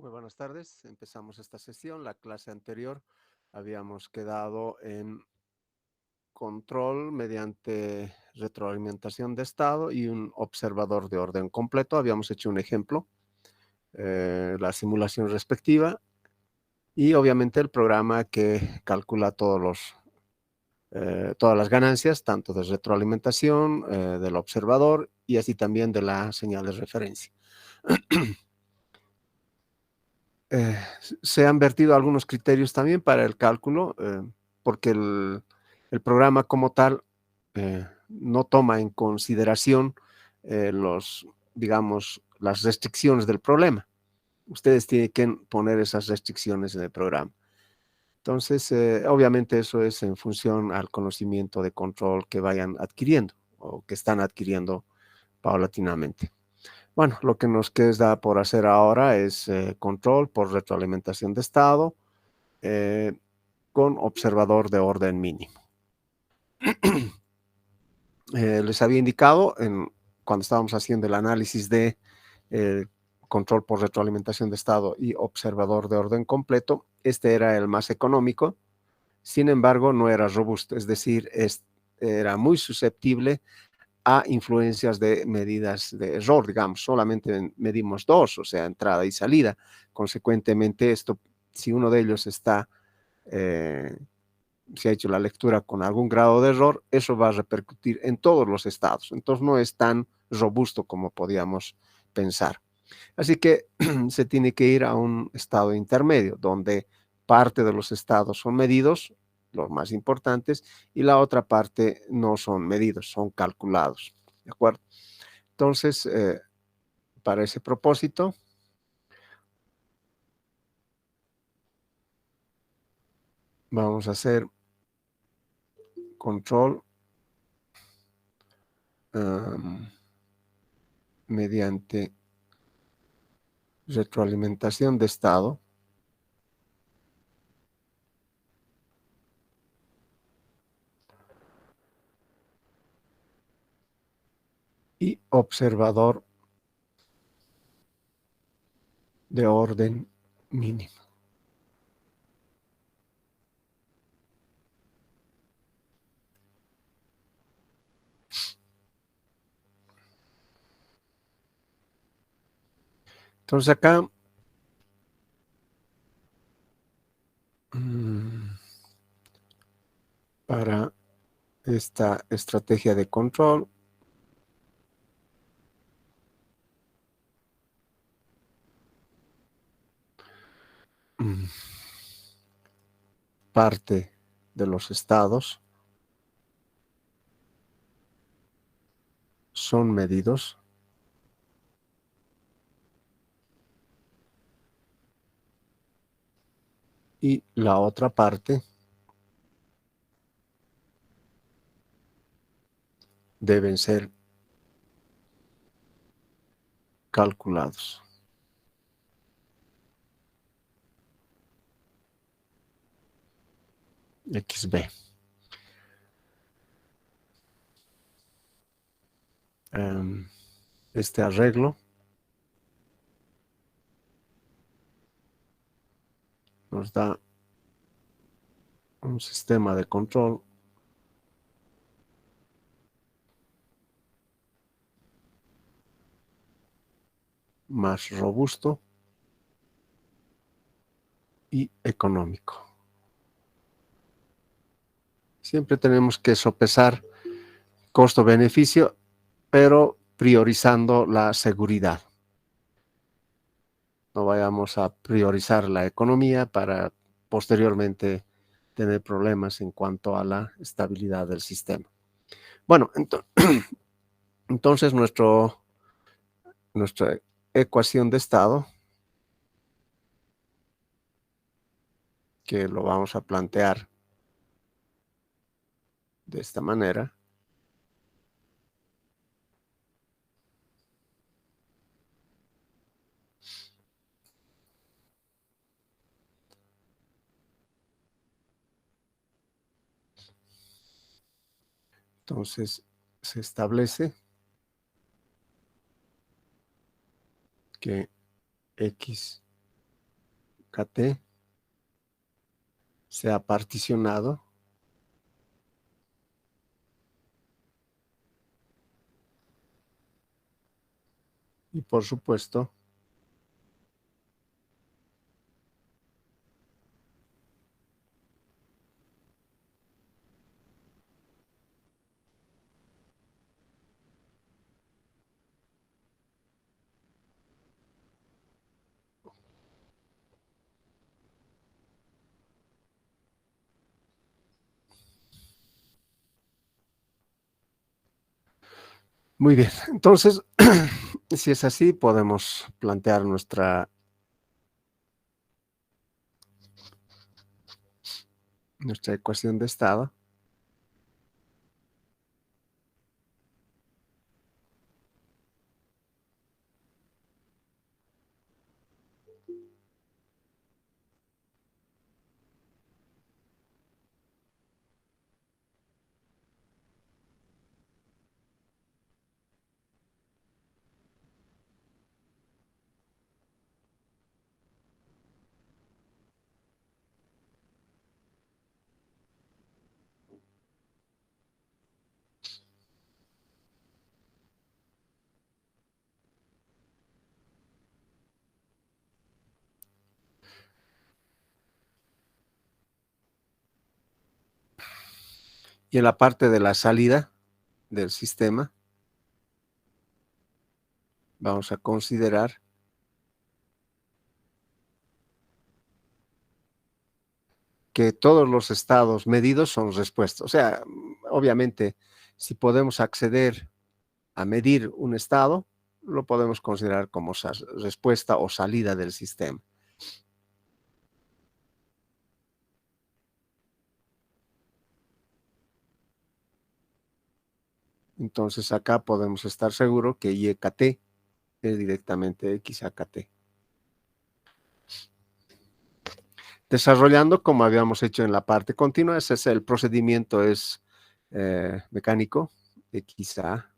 Muy buenas tardes. Empezamos esta sesión. La clase anterior habíamos quedado en control mediante retroalimentación de estado y un observador de orden completo. Habíamos hecho un ejemplo, la simulación respectiva y obviamente el programa que calcula todas las ganancias, tanto de retroalimentación, del observador y así también de la señal de referencia. Se han vertido algunos criterios también para el cálculo, porque el programa como tal no toma en consideración digamos, las restricciones del problema. Ustedes tienen que poner esas restricciones en el programa. Entonces, obviamente eso es en función al conocimiento de control que vayan adquiriendo o que están adquiriendo paulatinamente. Bueno, lo que nos queda por hacer ahora es control por retroalimentación de estado con observador de orden mínimo. Les había indicado cuando estábamos haciendo el análisis de control por retroalimentación de estado y observador de orden completo, este era el más económico, sin embargo no era robusto, es decir, era muy susceptible a influencias de medidas de error, digamos, solamente medimos dos, o sea, entrada y salida. Consecuentemente, si uno de ellos se ha hecho la lectura con algún grado de error, eso va a repercutir en todos los estados. Entonces, no es tan robusto como podíamos pensar. Así que se tiene que ir a un estado intermedio, donde parte de los estados son medidos, los más importantes, y la otra parte no son medidos, son calculados. ¿De acuerdo? Entonces, para ese propósito, vamos a hacer control mediante retroalimentación de estado y observador de orden mínimo. Entonces acá para esta estrategia de control parte de los estados son medidos y la otra parte deben ser calculados. XB. Este arreglo nos da un sistema de control más robusto y económico. Siempre tenemos que sopesar costo-beneficio, pero priorizando la seguridad. No vayamos a priorizar la economía para posteriormente tener problemas en cuanto a la estabilidad del sistema. Bueno, entonces nuestra ecuación de estado, que lo vamos a plantear de esta manera, entonces se establece que X KT sea particionado y, por supuesto, muy bien. Entonces, si es así, podemos plantear nuestra ecuación de estado. Y en la parte de la salida del sistema, vamos a considerar que todos los estados medidos son respuestas. O sea, obviamente, si podemos acceder a medir un estado, lo podemos considerar como respuesta o salida del sistema. Entonces acá podemos estar seguros que YKT es directamente XAKT. Desarrollando como habíamos hecho en la parte continua, ese es el procedimiento es mecánico, XA.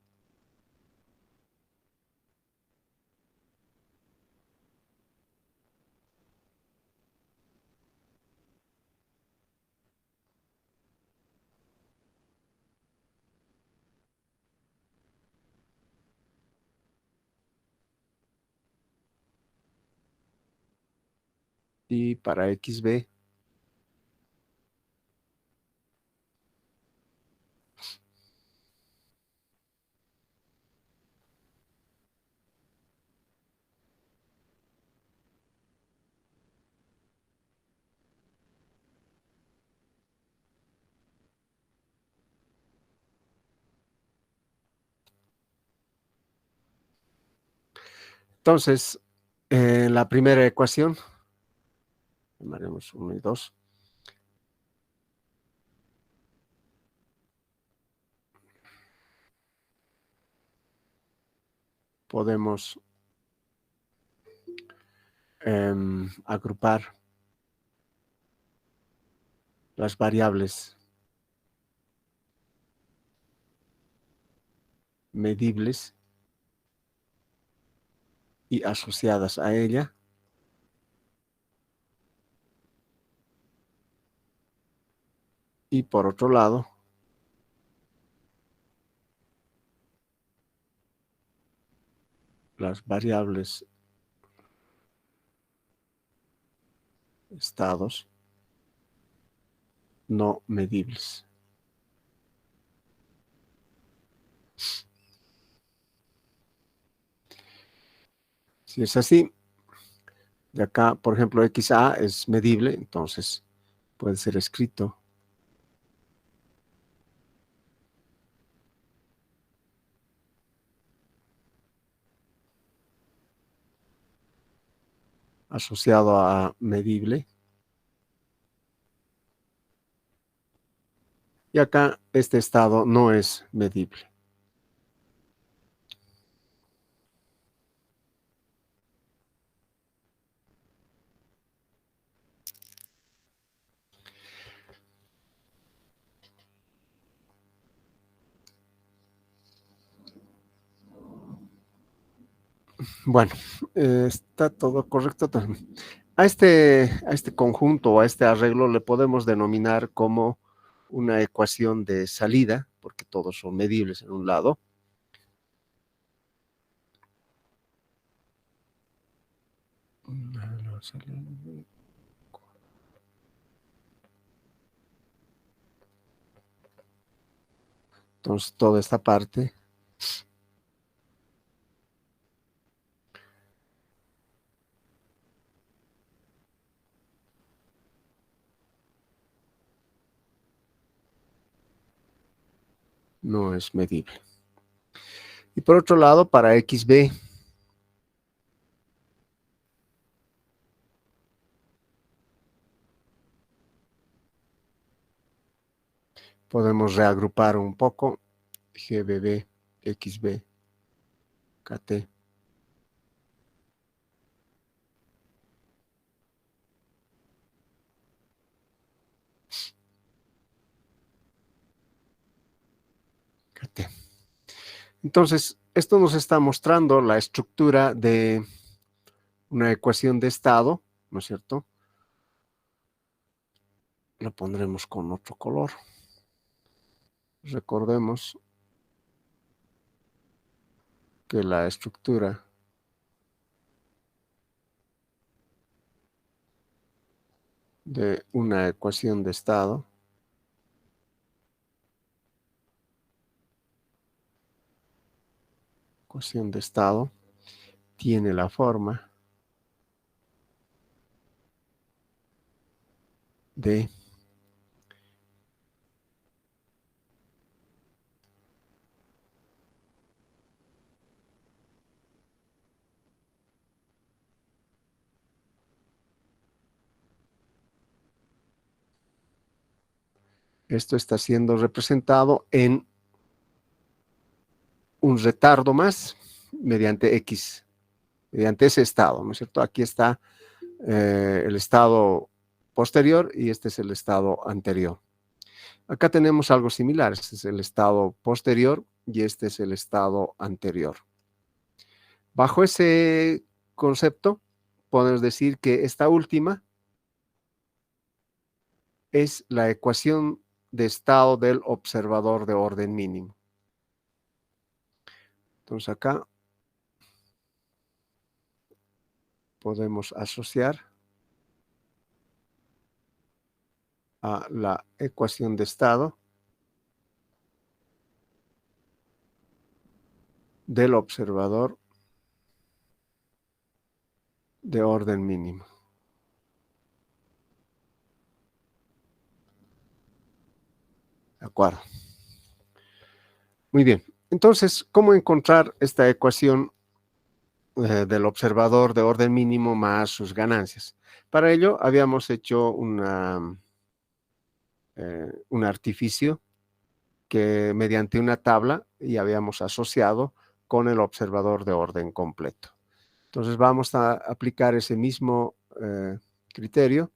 Y para XB, entonces, en la primera ecuación, llamaremos 1 y 2, podemos agrupar las variables medibles y asociadas a ella y por otro lado las variables estados no medibles. Si es así, de acá, por ejemplo, XA es medible, entonces puede ser escrito asociado a medible. Y acá este estado no es medible. Bueno, está todo correcto también. A este conjunto o a este arreglo le podemos denominar como una ecuación de salida, porque todos son medibles en un lado. Entonces, toda esta parte no es medible. Y por otro lado, para XB, podemos reagrupar un poco GBB, XB, KT. KT. Entonces, esto nos está mostrando la estructura de una ecuación de estado, ¿no es cierto? Lo pondremos con otro color. Recordemos que la estructura de una ecuación de estado tiene la forma de esto está siendo representado en un retardo más mediante X, mediante ese estado, ¿no es cierto? Aquí está el estado posterior y este es el estado anterior. Acá tenemos algo similar, este es el estado posterior y este es el estado anterior. Bajo ese concepto, podemos decir que esta última es la ecuación de estado del observador de orden mínimo. Entonces acá podemos asociar a la ecuación de estado del observador de orden mínimo. ¿De acuerdo? Muy bien. Entonces, ¿cómo encontrar esta ecuación del observador de orden mínimo más sus ganancias? Para ello, habíamos hecho un artificio que mediante una tabla y habíamos asociado con el observador de orden completo. Entonces vamos a aplicar ese mismo criterio.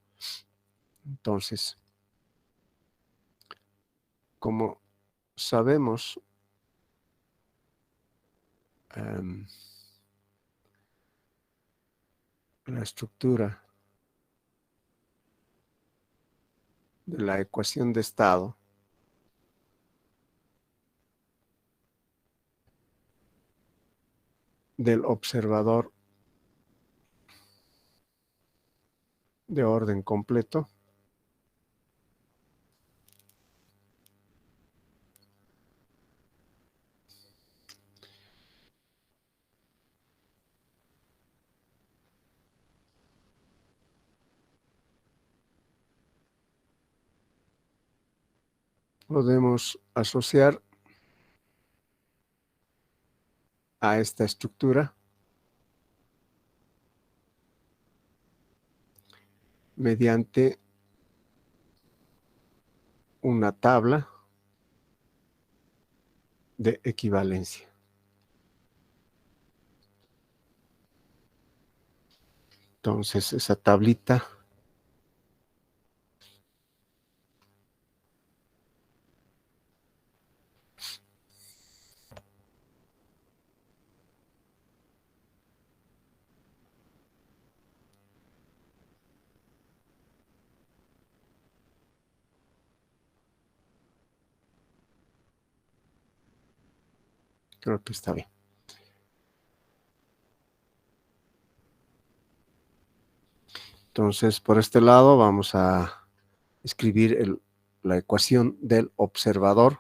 Entonces, como sabemos la estructura de la ecuación de estado del observador de orden completo, podemos asociar a esta estructura mediante una tabla de equivalencia. Entonces, esa tablita Creo que está bien. Entonces, por este lado vamos a escribir la ecuación del observador.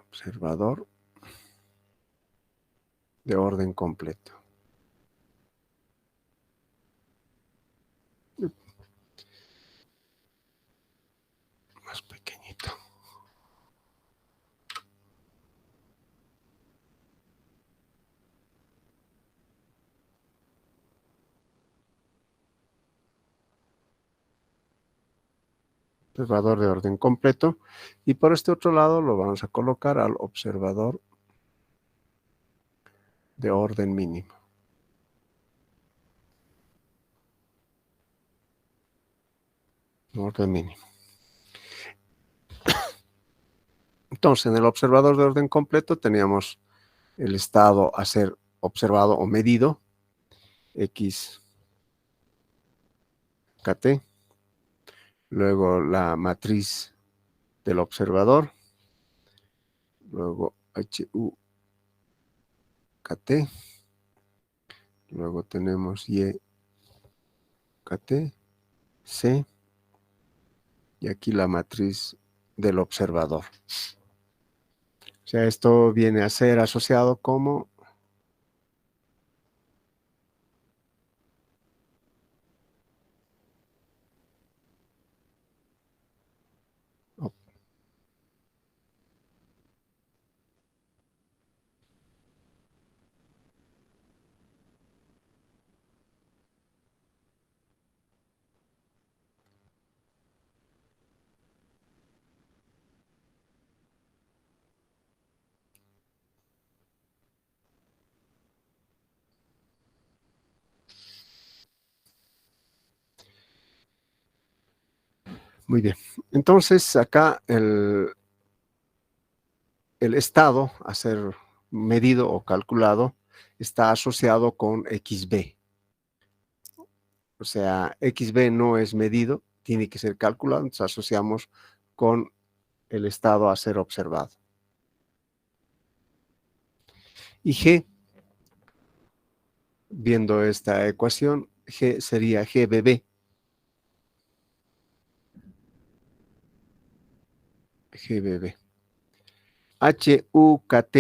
Observador de orden completo. Más pequeñito. Observador de orden completo. Y por este otro lado lo vamos a colocar al observador de orden mínimo. Orden mínimo. Entonces, en el observador de orden completo teníamos el estado a ser observado o medido, x kt, luego la matriz del observador, luego hu kt, luego tenemos y kt, c, y aquí la matriz del observador. O sea, esto viene a ser asociado como muy bien. Entonces, acá el estado a ser medido o calculado está asociado con XB. O sea, XB no es medido, tiene que ser calculado, entonces asociamos con el estado a ser observado. Y G, viendo esta ecuación, G sería GBB. GBB. HUKT,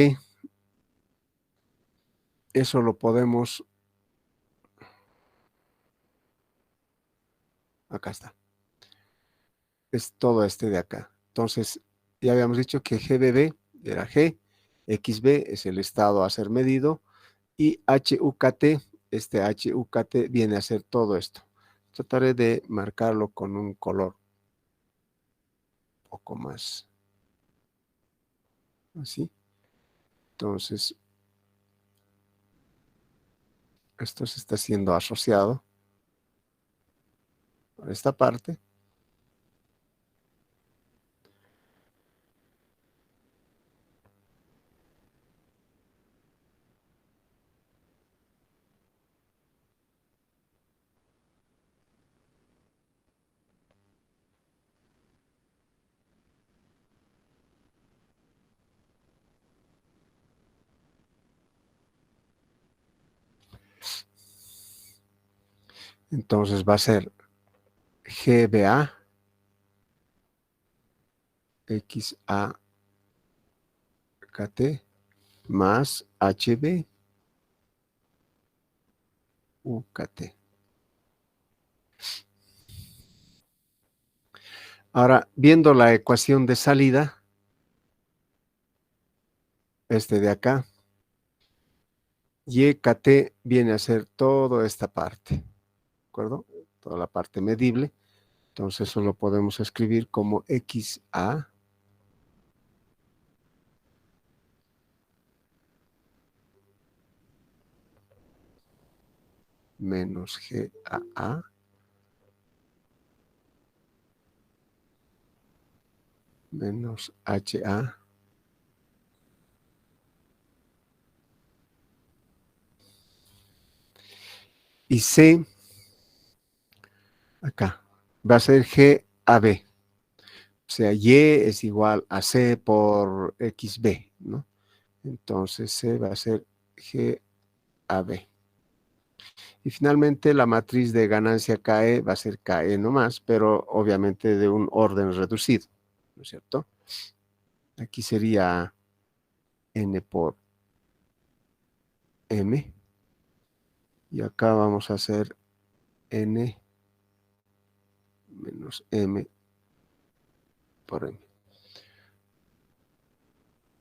eso lo podemos, acá está, es todo este de acá. Entonces, ya habíamos dicho que GBB era G, XB es el estado a ser medido, y HUKT, este HUKT viene a ser todo esto. Trataré de marcarlo con un color un poco más así. Entonces, esto se está siendo asociado a esta parte. Entonces va a ser GBA XAKT más HB UKT. Ahora, viendo la ecuación de salida, este de acá, YKT viene a ser toda esta parte, ¿de acuerdo? Toda la parte medible. Entonces, eso lo podemos escribir como XA menos GAA menos HA y C, acá, va a ser GAB. sea, Y es igual a C por XB, ¿no? Entonces C va a ser GAB. Y finalmente la matriz de ganancia KE va a ser KE nomás, pero obviamente de un orden reducido, ¿no es cierto? Aquí sería N por M. Y acá vamos a hacer N menos M por M.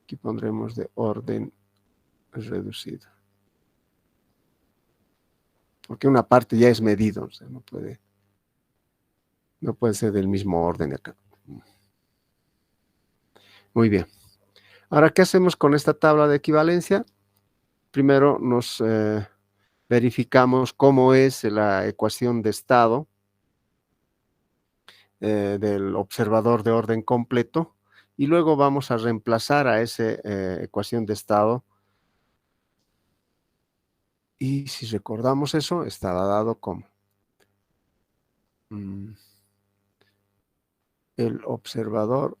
Aquí pondremos de orden reducido. Porque una parte ya es medido, o sea, no puede ser del mismo orden de acá. Muy bien. Ahora, ¿qué hacemos con esta tabla de equivalencia? Primero nos verificamos cómo es la ecuación de estado del observador de orden completo y luego vamos a reemplazar a esa ecuación de estado. Y si recordamos eso, estará dado como el observador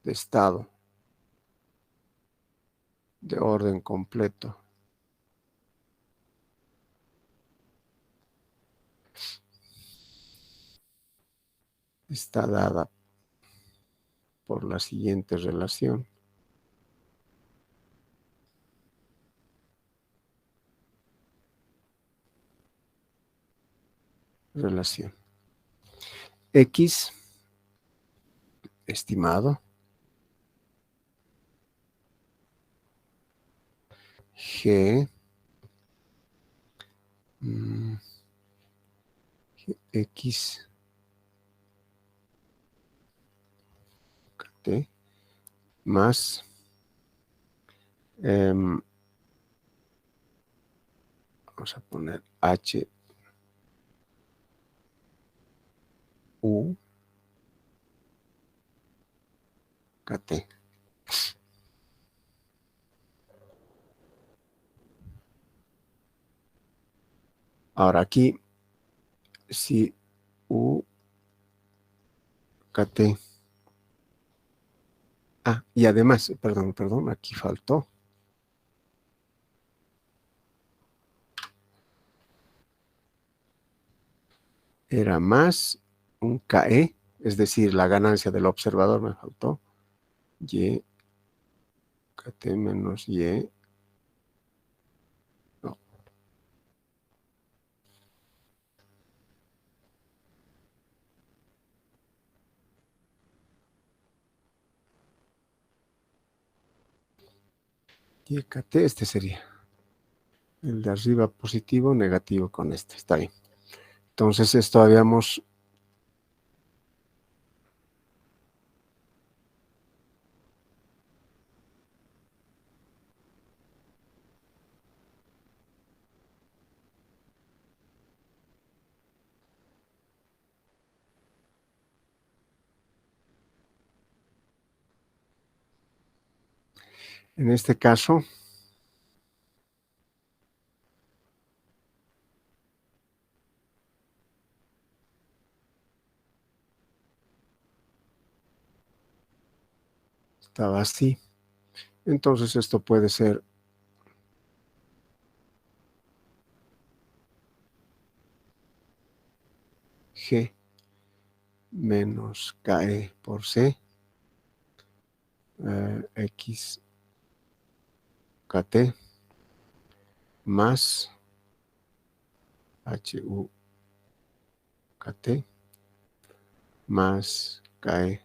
de estado de orden completo está dada por la siguiente relación. X estimado G X T más vamos a poner H U KT. Ahora aquí, si U KT. Y además, perdón, aquí faltó. Era más un KE, es decir, la ganancia del observador me faltó. Y KT menos Y. No. Y KT, este sería. El de arriba positivo, negativo con este. Está bien. Entonces esto habíamos en este caso estaba así. Entonces esto puede ser G menos KE por C, X KT más HU KT más KE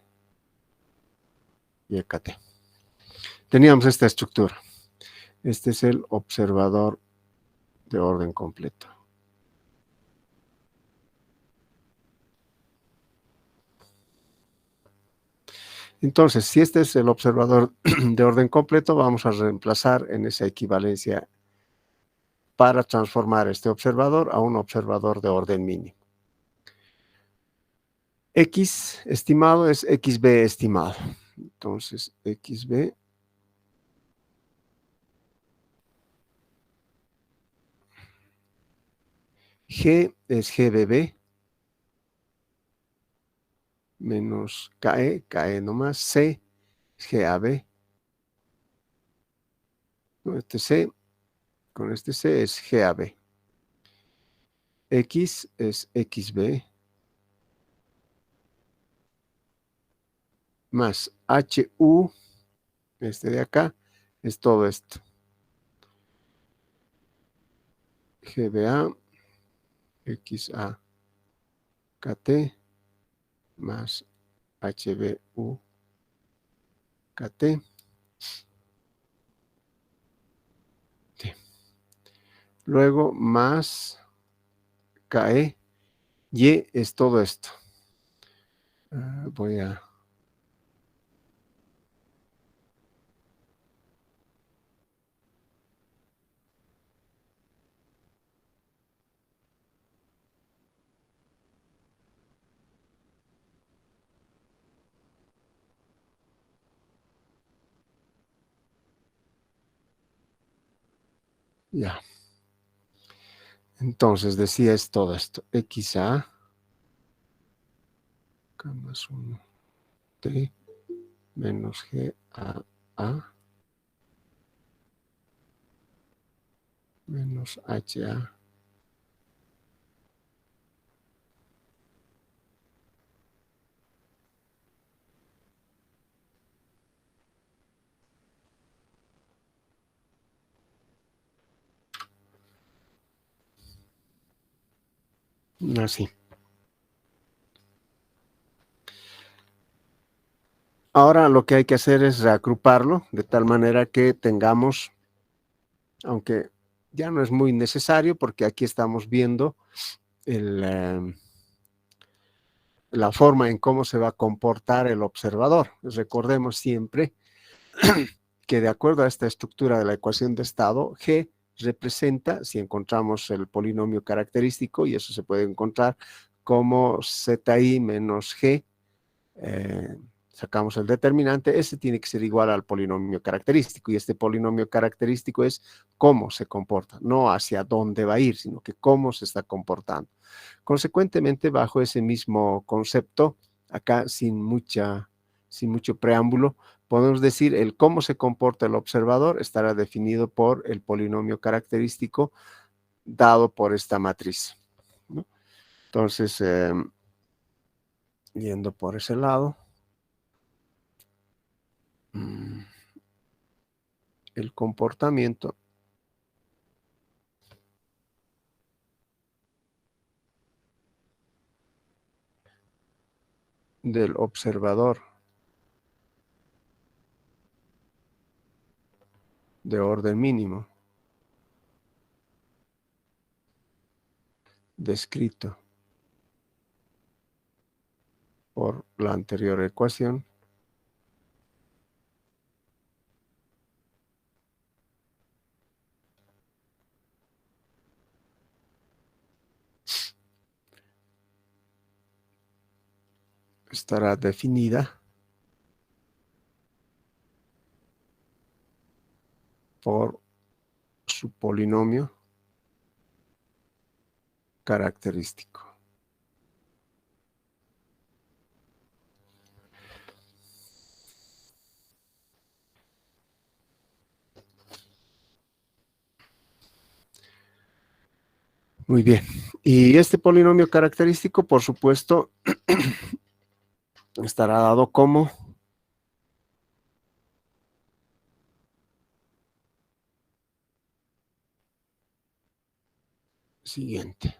y KT. Teníamos esta estructura. Este es el observador de orden completo. Entonces, si este es el observador de orden completo, vamos a reemplazar en esa equivalencia para transformar este observador a un observador de orden mínimo. X estimado es XB estimado. Entonces, XB G es GBB menos KE nomás, C, GAB. Con este C es GAB. X es XB más HU, este de acá, es todo esto. GBA, XA, KT, más HBU, KT. Sí. Luego más KE, Y es todo esto. Voy a... Ya. Entonces decía es todo esto. XA, K más 1, T, menos GAA, menos HA. Así. Ahora lo que hay que hacer es reagruparlo de tal manera que tengamos, aunque ya no es muy necesario porque aquí estamos viendo la forma en cómo se va a comportar el observador. Recordemos siempre que de acuerdo a esta estructura de la ecuación de estado, G representa, si encontramos el polinomio característico, y eso se puede encontrar como ZI menos G, sacamos el determinante, ese tiene que ser igual al polinomio característico, y este polinomio característico es cómo se comporta, no hacia dónde va a ir, sino que cómo se está comportando. Consecuentemente, bajo ese mismo concepto, acá sin mucho preámbulo, podemos decir el cómo se comporta el observador estará definido por el polinomio característico dado por esta matriz, ¿no? Entonces, yendo por ese lado, el comportamiento del observador de orden mínimo descrito por la anterior ecuación estará definida por su polinomio característico. Muy bien. Y este polinomio característico, por supuesto, estará dado como siguiente.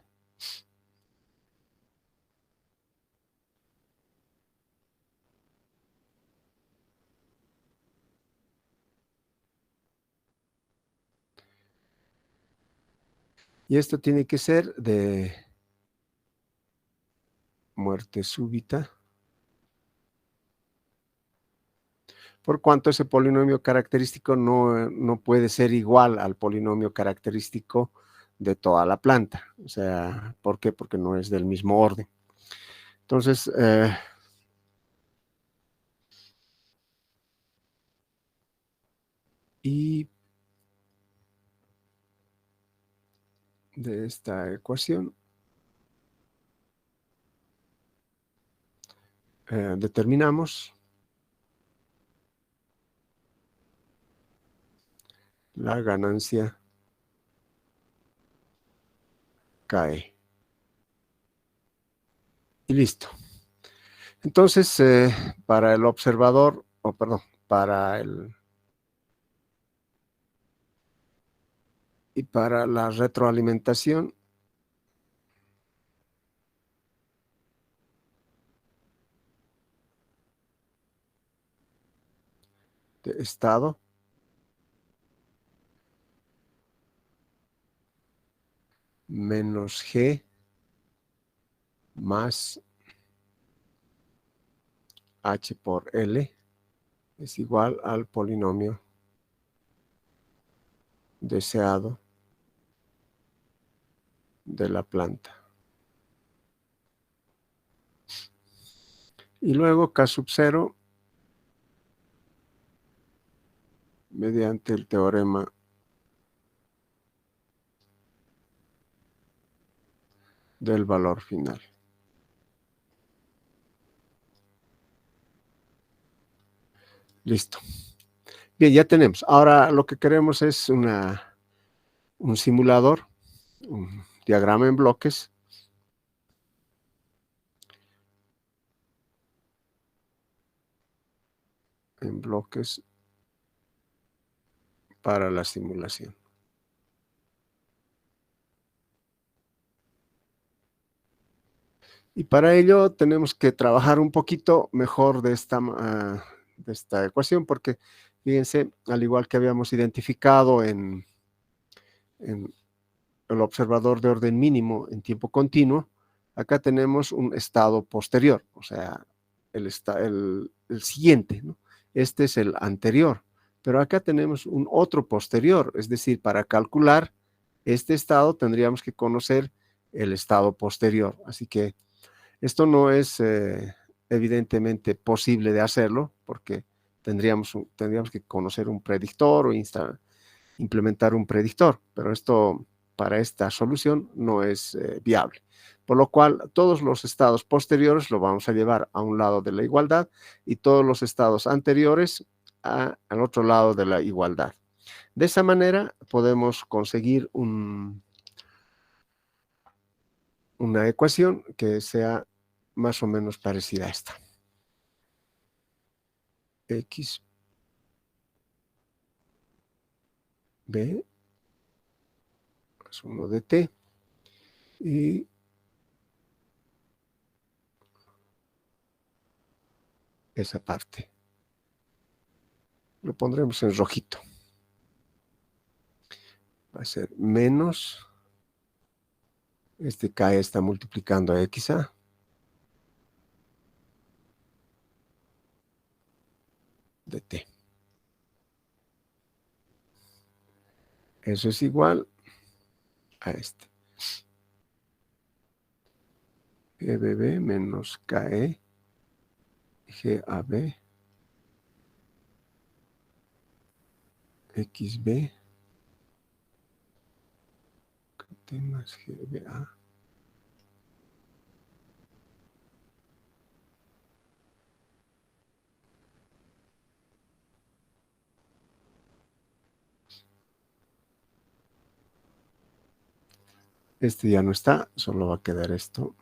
Y esto tiene que ser de muerte súbita, por cuanto ese polinomio característico no puede ser igual al polinomio característico de toda la planta. O sea, ¿por qué? Porque no es del mismo orden. Entonces, y de esta ecuación, determinamos la ganancia cae. Y listo. Entonces, para el observador, perdón, para la retroalimentación de estado menos G más H por L es igual al polinomio deseado de la planta. Y luego K sub 0 mediante el teorema del valor final. Listo. Bien, ya tenemos. Ahora lo que queremos es un simulador, un diagrama en bloques. En bloques para la simulación. Y para ello tenemos que trabajar un poquito mejor de esta ecuación, porque fíjense, al igual que habíamos identificado en el observador de orden mínimo en tiempo continuo, acá tenemos un estado posterior, o sea, el siguiente, ¿no? Este es el anterior, pero acá tenemos un otro posterior, es decir, para calcular este estado tendríamos que conocer el estado posterior, así que esto no es evidentemente posible de hacerlo porque tendríamos que conocer un predictor o implementar un predictor, pero esto para esta solución no es viable. Por lo cual, todos los estados posteriores lo vamos a llevar a un lado de la igualdad y todos los estados anteriores al otro lado de la igualdad. De esa manera podemos conseguir una ecuación que sea más o menos parecida a esta. X, B, más 1 de T, y esa parte. Lo pondremos en rojito. Va a ser menos, este K está multiplicando a XA, de T. Eso es igual a este. GBB menos KE, GAB, XB, KT más GBA. Este ya no está, solo va a quedar esto.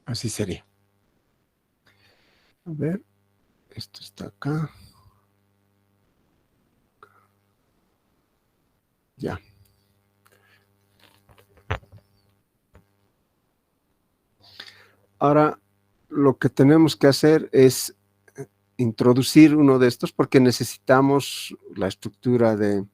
Así sería. A ver, esto está acá. Ya. Ahora, lo que tenemos que hacer es introducir uno de estos porque necesitamos la estructura de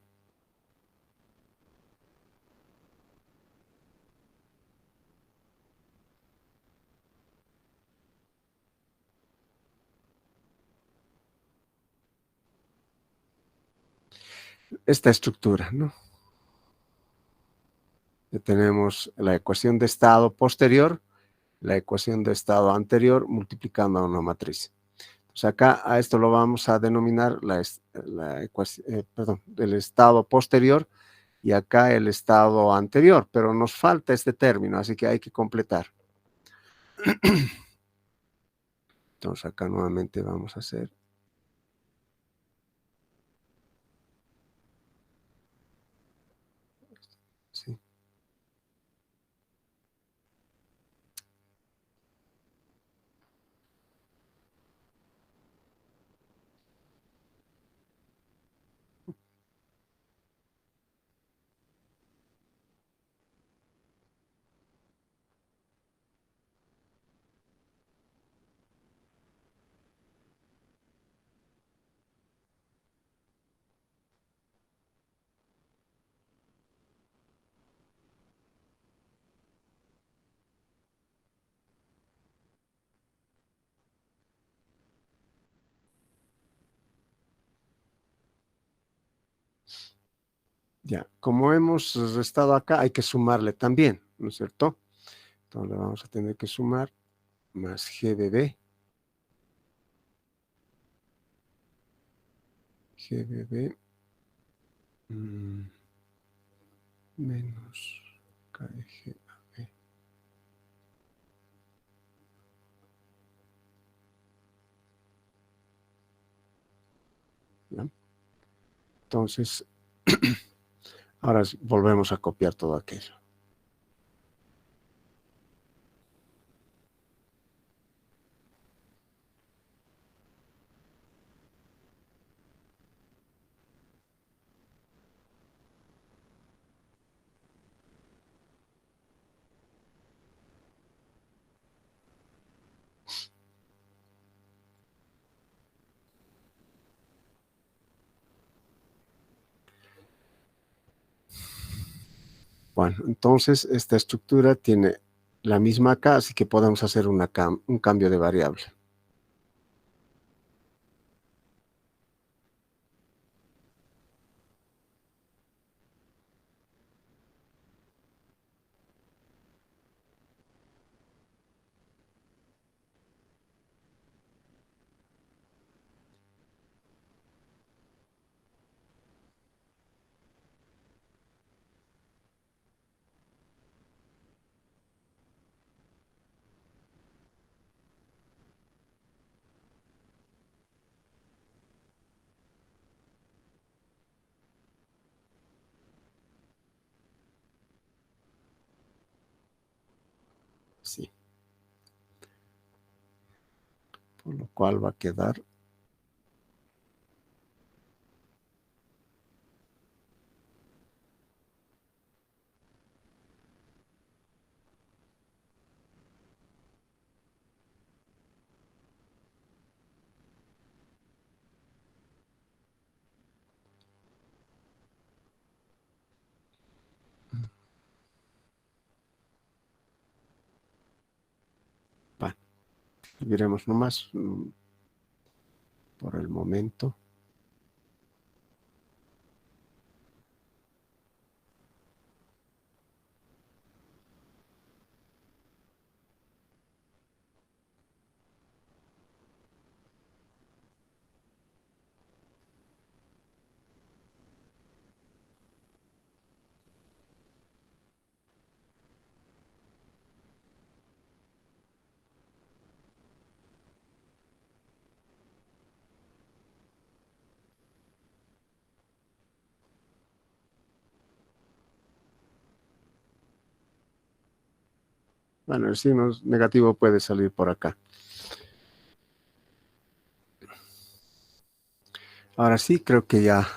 esta estructura, ¿no? Ya tenemos la ecuación de estado posterior, la ecuación de estado anterior multiplicando a una matriz. Entonces acá a esto lo vamos a denominar la ecuación, perdón, el estado posterior y acá el estado anterior, pero nos falta este término, así que hay que completar. Entonces acá nuevamente vamos a hacer. Sí. Ya, como hemos restado acá, hay que sumarle también, ¿no es cierto? Entonces vamos a tener que sumar más g de b, mm, menos k de g a b. ¿Ya? Entonces, ahora volvemos a copiar todo aquello. Bueno, entonces esta estructura tiene la misma acá, así que podemos hacer un cambio de variable. Sí, por lo cual va a quedar. Bueno, veremos nomás por el momento. Bueno, el signo negativo puede salir por acá. Ahora sí, creo que ya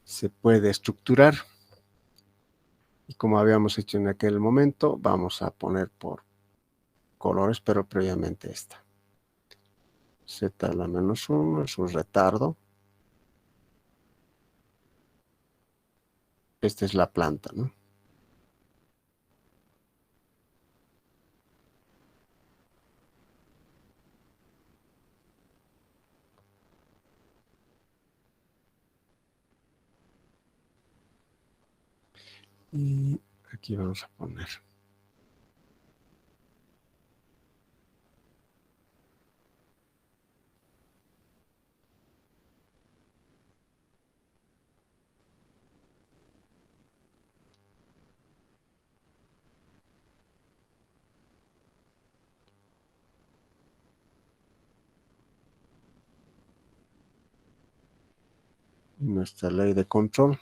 se puede estructurar. Y como habíamos hecho en aquel momento, vamos a poner por colores, pero previamente esta. Z a la menos 1 es un retardo. Esta es la planta, ¿no? Y aquí vamos a poner nuestra ley de control.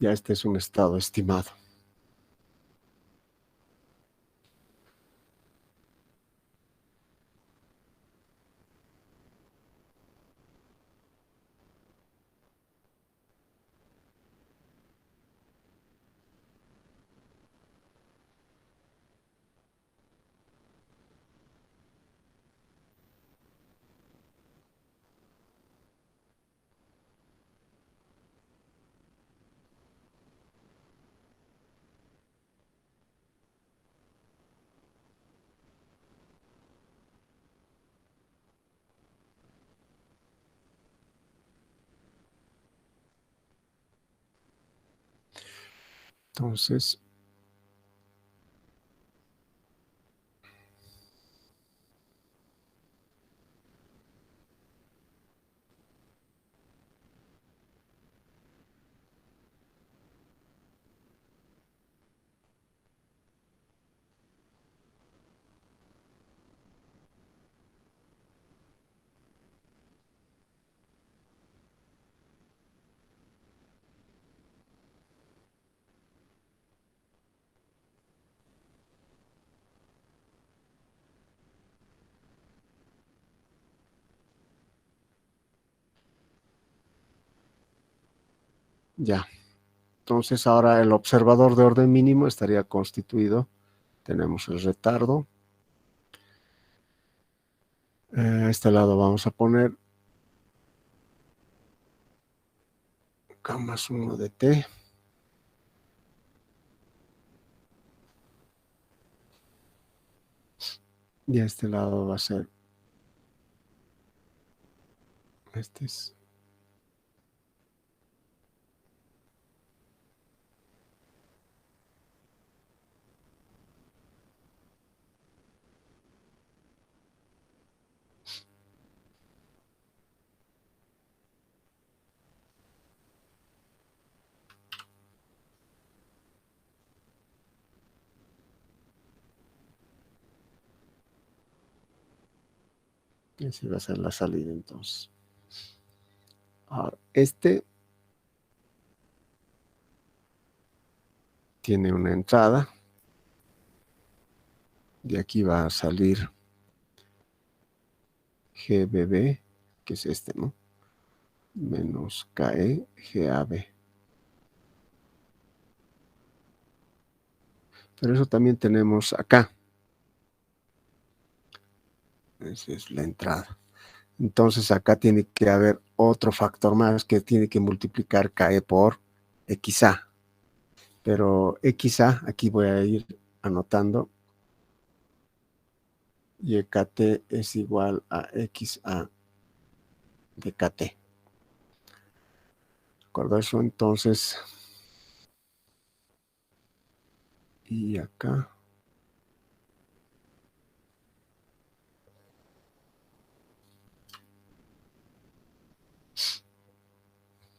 Ya este es un estado estimado. Entonces, ya. Entonces ahora el observador de orden mínimo estaría constituido. Tenemos el retardo. A este lado vamos a poner K más 1 de T. Y a este lado va a ser, este es, ese va a ser la salida entonces. Ahora, este tiene una entrada. De aquí va a salir GBB, que es este, ¿no? Menos KE GAB. Pero eso también tenemos acá. Esa es la entrada. Entonces acá tiene que haber otro factor más que tiene que multiplicar KE por XA. Pero XA, aquí voy a ir anotando. Y KT es igual a XA de KT. ¿De acuerdo a eso? Entonces, y acá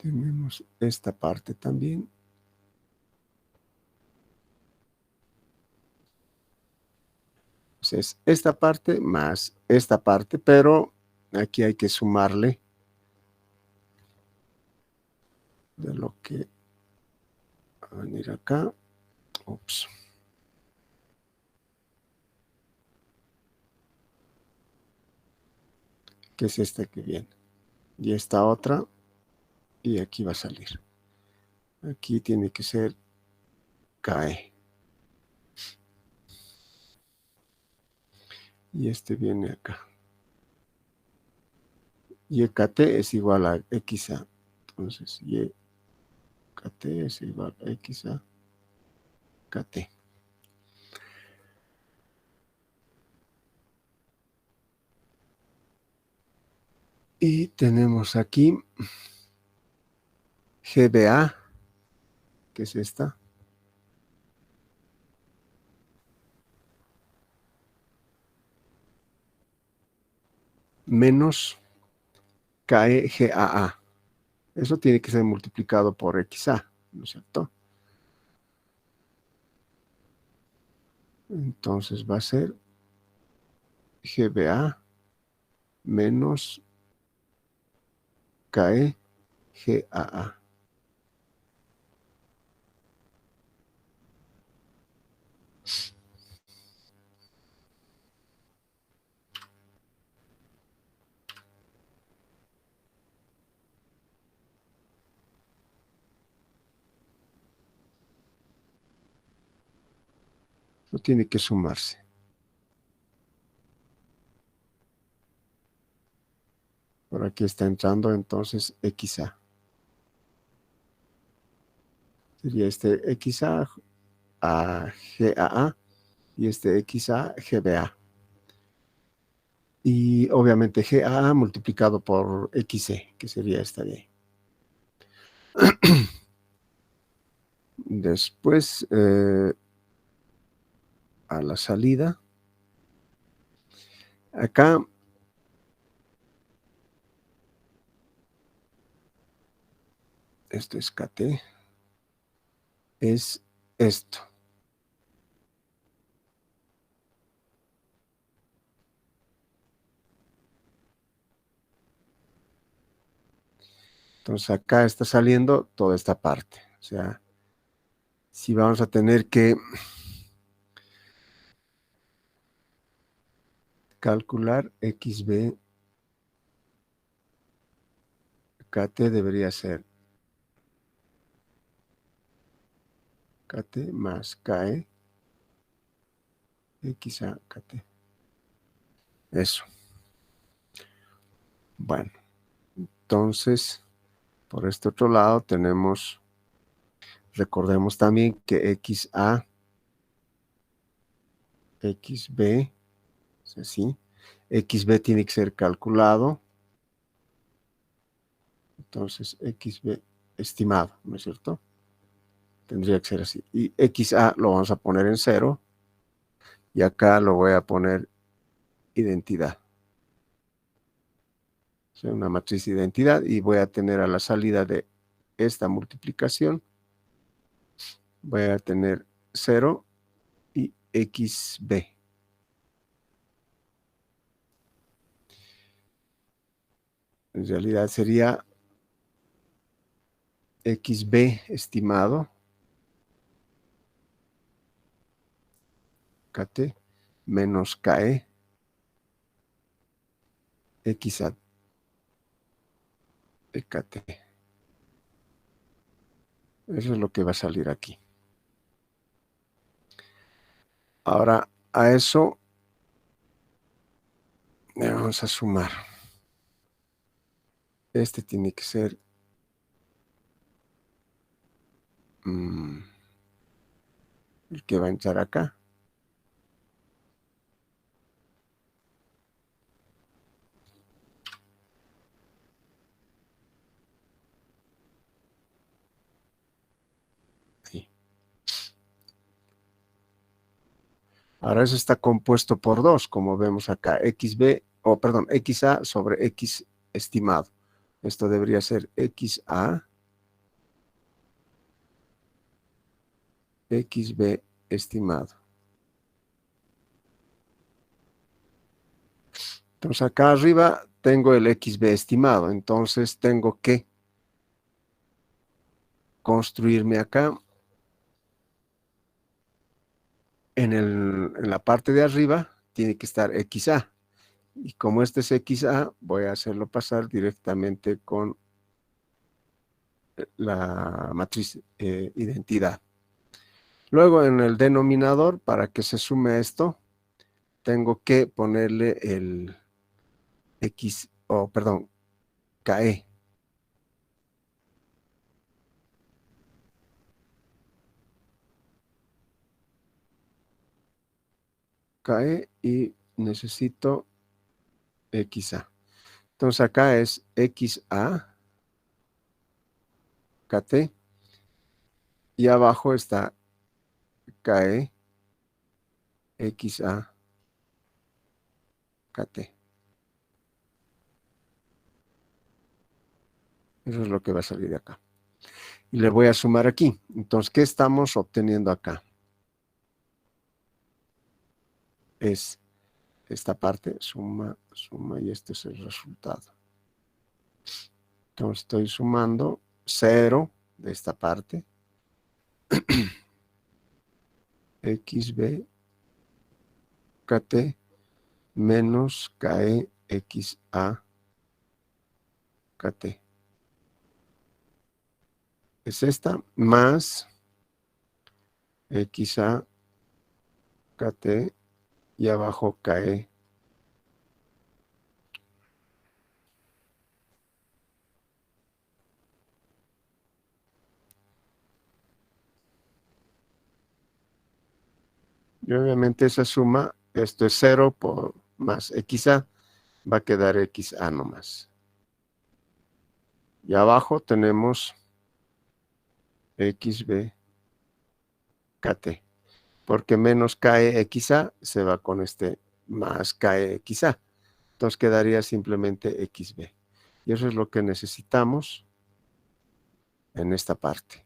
tenemos esta parte también. Entonces, esta parte más esta parte, pero aquí hay que sumarle de lo que va a venir acá. Ups. Que es esta que viene. Y esta otra, y aquí va a salir. Aquí tiene que ser KE. Y este viene acá. Y KT es igual a XA. Entonces, y KT es igual a XA KT. Y tenemos aquí GBA, que es esta. menos KE GAA. Eso tiene que ser multiplicado por XA, ¿no es cierto? Entonces va a ser GBA menos KE GAA. No tiene que sumarse. Por aquí está entrando entonces XA. Sería este XA a GAA y este XA GBA. Y obviamente GAA multiplicado por XC, que sería esta de ahí. Después, a la salida, acá esto es KT, es esto. Entonces acá está saliendo toda esta parte. O sea, si vamos a tener que calcular XB, KT debería ser KT más KE, XA, KT. Eso. Bueno, entonces, por este otro lado tenemos, recordemos también que XA, XB, es así. XB tiene que ser calculado. Entonces, XB estimado, ¿no es cierto? Tendría que ser así. Y XA lo vamos a poner en 0. Y acá lo voy a poner identidad. O sea, una matriz de identidad. Y voy a tener a la salida de esta multiplicación, voy a tener 0 y XB. En realidad sería XB estimado, KT, menos KE, XA de KT. Eso es lo que va a salir aquí. Ahora, a eso le vamos a sumar. Este tiene que ser el que va a entrar acá. Ahí. Ahora eso está compuesto por 2, como vemos acá, XB, perdón, XA sobre X estimado. Esto debería ser XA, XB estimado. Entonces acá arriba tengo el XB estimado, entonces tengo que construirme acá en la parte de arriba tiene que estar XA. Y como este es XA, voy a hacerlo pasar directamente con la matriz identidad. Luego en el denominador, para que se sume esto, tengo que ponerle el X, perdón, KE. KE y necesito XA. Entonces acá es XA, KT, y abajo está KE, XA, KT. Eso es lo que va a salir de acá. Y le voy a sumar aquí. Entonces, ¿qué estamos obteniendo acá? Es esta parte, suma, suma, y este es el resultado. Entonces, estoy sumando 0 de esta parte, xb kt menos ke xa kt. Es esta más xa kt y abajo ke. Y obviamente esa suma, esto es 0 por más xa, va a quedar xa nomás. Y abajo tenemos xb kt, porque menos ke xa se va con este más ke xa. Entonces quedaría simplemente xb. Y eso es lo que necesitamos en esta parte.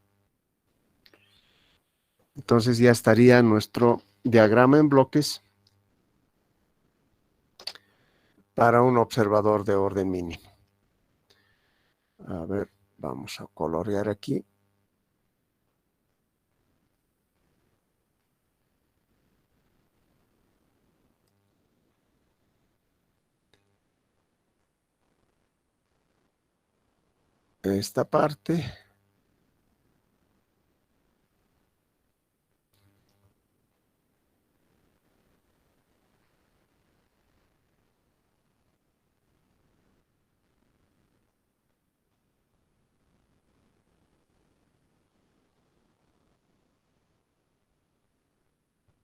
Entonces ya estaría nuestro diagrama en bloques para un observador de orden mínimo. A ver, vamos a colorear aquí. Esta parte.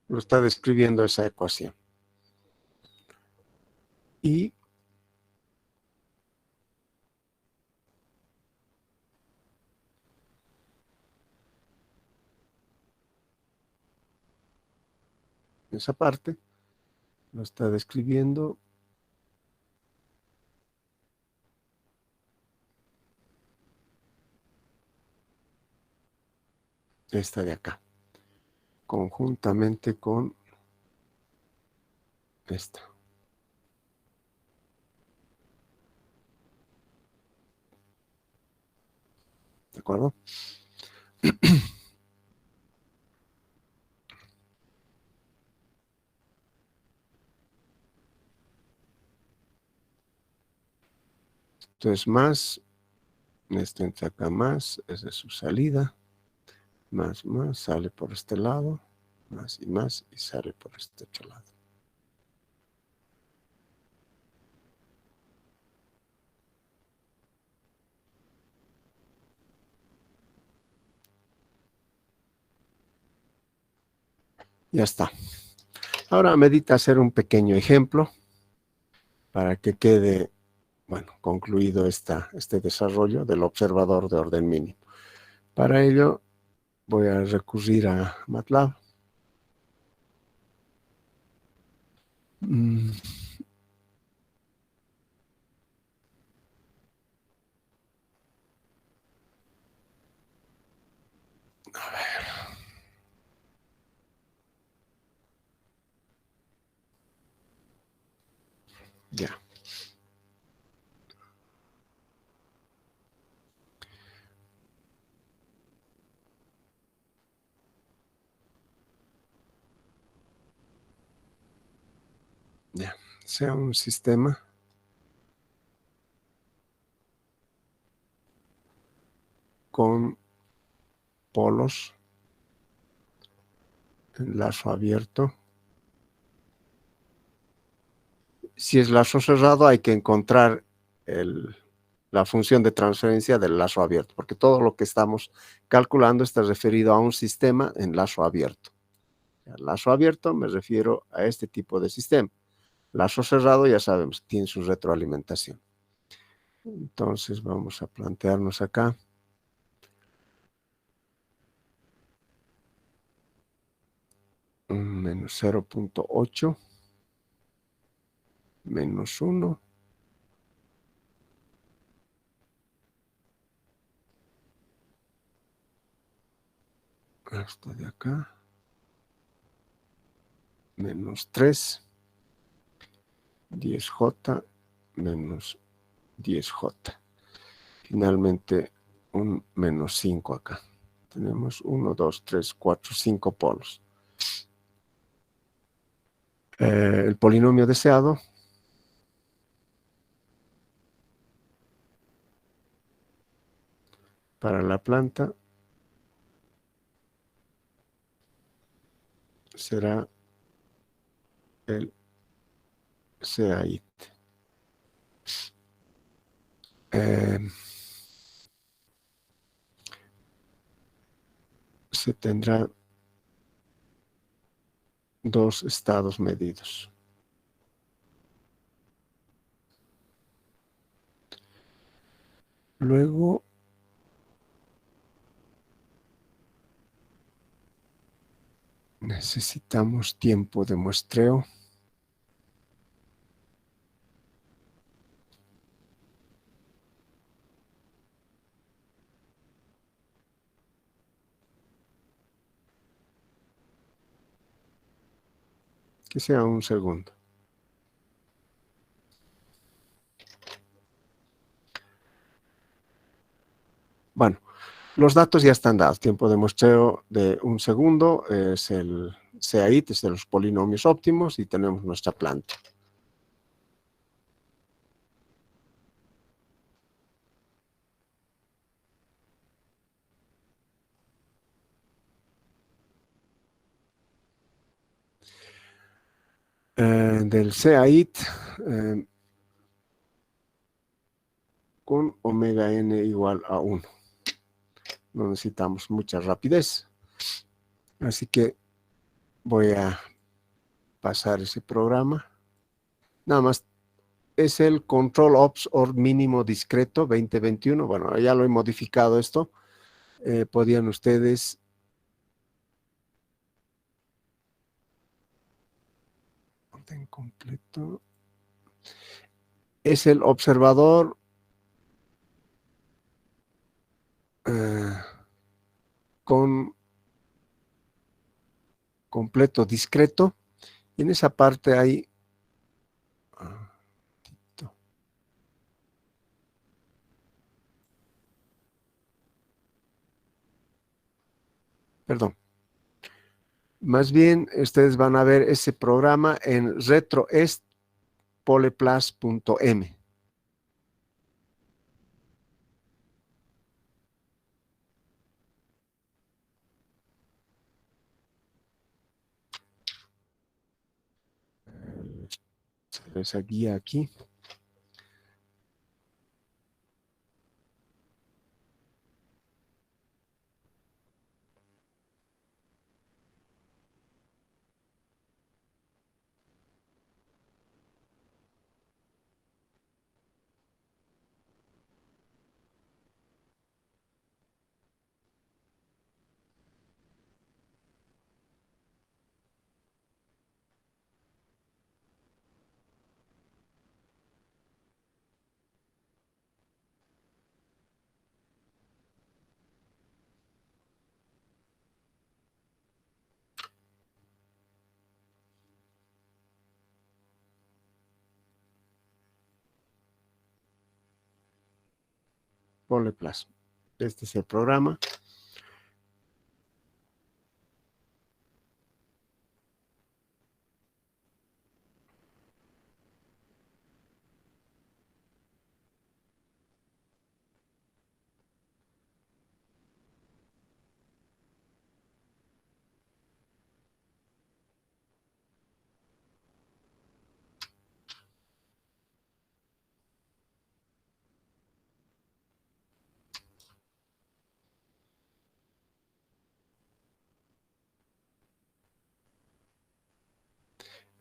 Lo está describiendo esa ecuación. Y esa parte lo está describiendo esta de acá, conjuntamente con esta. ¿De acuerdo? Entonces más, esto entra acá más, es de su salida, más, sale por este lado, más, y sale por este otro lado. Ya está. Ahora medita hacer un pequeño ejemplo para que quede, bueno, concluido este desarrollo del observador de orden mínimo. Para ello voy a recurrir a MATLAB. Ya. Ya. Sea un sistema con polos en lazo abierto. Si es lazo cerrado, hay que encontrar la función de transferencia del lazo abierto, porque todo lo que estamos calculando está referido a un sistema en lazo abierto. El lazo abierto me refiero a este tipo de sistema. Lazo cerrado, ya sabemos, tiene su retroalimentación. Entonces vamos a plantearnos acá. Menos 0.8 menos 1 Esto de acá. Menos 3. 10J menos 10J. Finalmente, un menos 5 acá. Tenemos 1, 2, 3, 4, 5 polos. El polinomio deseado para la planta será el CAIT. Se tendrá dos estados medidos. Luego, necesitamos tiempo de muestreo. Que sea un segundo. Bueno, los datos ya están dados. Tiempo de muestreo de un segundo es el CAIT, es de los polinomios óptimos, y tenemos nuestra planta. Del CAIT con omega n igual a 1. No necesitamos mucha rapidez. Así que voy a pasar ese programa. Nada más es el control ops or mínimo discreto 2021. Bueno, ya lo he modificado esto. Podían ustedes orden completo. Es el observador con completo discreto. Y en esa parte hay perdón. Más bien, ustedes van a ver ese programa en retroestpoleplas.m. Esa guía aquí. Poleplas. Este es el programa.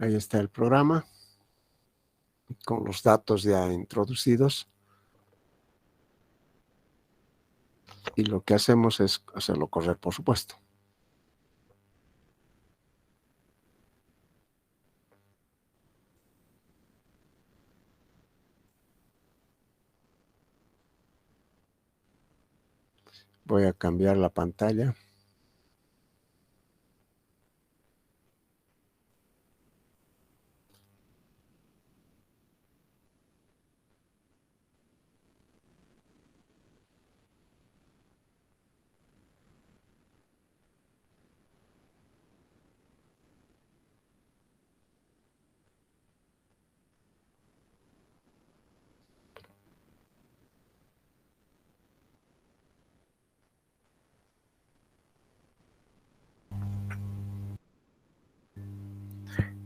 Ahí está el programa con los datos ya introducidos. Y lo que hacemos es hacerlo correr, por supuesto. Voy a cambiar la pantalla.